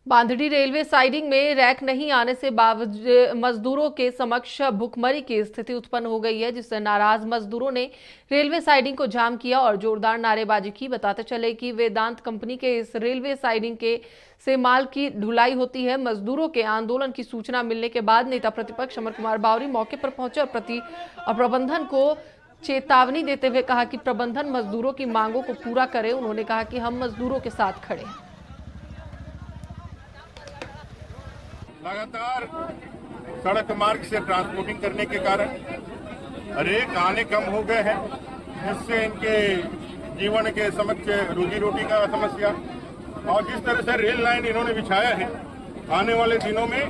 बांधड़ी railway siding में rack नहीं आने से मजदूरों के समक्ष भुखमरी की स्थिति उत्पन्न हो गई है, जिससे नाराज मजदूरों ने रेलवे साइडिंग को जाम किया और जोरदार नारेबाजी की। बताते चले कि वेदांत कंपनी के इस रेलवे साइडिंग के से माल की ढुलाई होती है। मजदूरों के आंदोलन की सूचना मिलने के बाद नेता प्रतिपक्ष अमर कुमार बावरी मौके पर पहुंचे और प्रबंधन को चेतावनी देते हुए कहा कि प्रबंधन मजदूरों की मांगों को पूरा करे। उन्होंने कहा कि हम मजदूरों के साथ खड़े हैं। लगातार सड़क मार्ग से ट्रांसपोर्टिंग करने के कारण रेक आने कम हो गए हैं, जिससे इनके जीवन के समक्ष रोजी रोटी का समस्या और जिस तरह से रेल लाइन इन्होंने बिछाया है, आने वाले दिनों में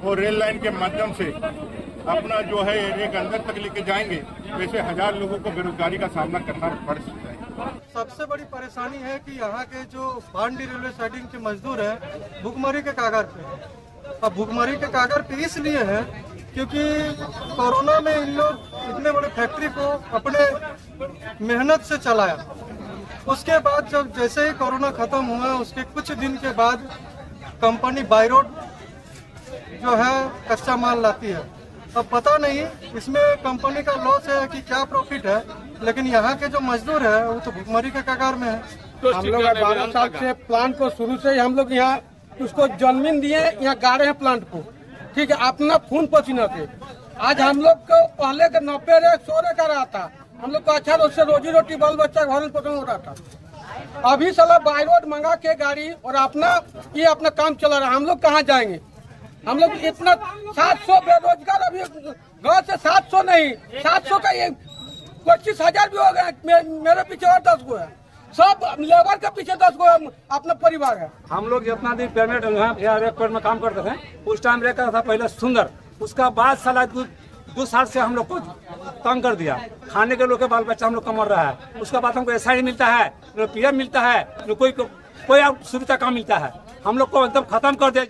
वो रेल लाइन के माध्यम से अपना जो है रेक अंदर तक लेके जाएंगे, वैसे 1000 लोगों को बेरोजगारी का सामना करना पड़ सकता है। सबसे बड़ी परेशानी है कि यहाँ के जो बांडी रेलवे साइडिंग के मजदूर हैं भुखमरी के कागार पे हैं। अब भुखमरी के कागार पे इसलिए है क्योंकि कोरोना में इन लोग इतने बड़े फैक्ट्री को अपने मेहनत से चलाया। उसके बाद जब जैसे ही कोरोना खत्म हुआ, उसके कुछ दिन के बाद कंपनी बाय रोड जो है कच्चा माल लाती है। अब पता नहीं इसमें कंपनी का लॉस है कि क्या प्रॉफिट है, लेकिन यहाँ के जो मजदूर है वो तो भुखमरी के कगार में है। तो हम लोग 12 साल से प्लांट को शुरू से ही हम लोग यहाँ उसको जमीन दिए, यहाँ गाड़े हैं प्लांट को, ठीक है, अपना खून पसीना से। आज हम लोग को पहले के 90 रेक 100 रेक का रहा था, हम लोग को अच्छा उससे रोजी रोटी बाल बच्चा घर में पसंद हो रहा था। अभी साला बाई रोड मंगा के गाड़ी और अपना काम चला रहा है। हम लोग कहाँ जाएंगे? हम लोग इतना 700 बेरोजगार, अभी गाँव से 700 नहीं 700 का ये 25,000 भी हो गए। मेरे पीछे और 10 गो है, सब लेबर के पीछे 10 गो अपना परिवार है। हम लोग जितना दिन पेमेंट रेक में काम करते थे, उस टाइम रेक था पहले सुंदर, उसका बाद साला 2 साल से हम लोग को तंग कर दिया। खाने के लोग के बाल बच्चा हम लोग कमर रहा है, उसका बाद हमको SI मिलता है, PM मिलता है, कोई सुविधा कम मिलता है। हम लोग को एकदम खत्म कर दिया।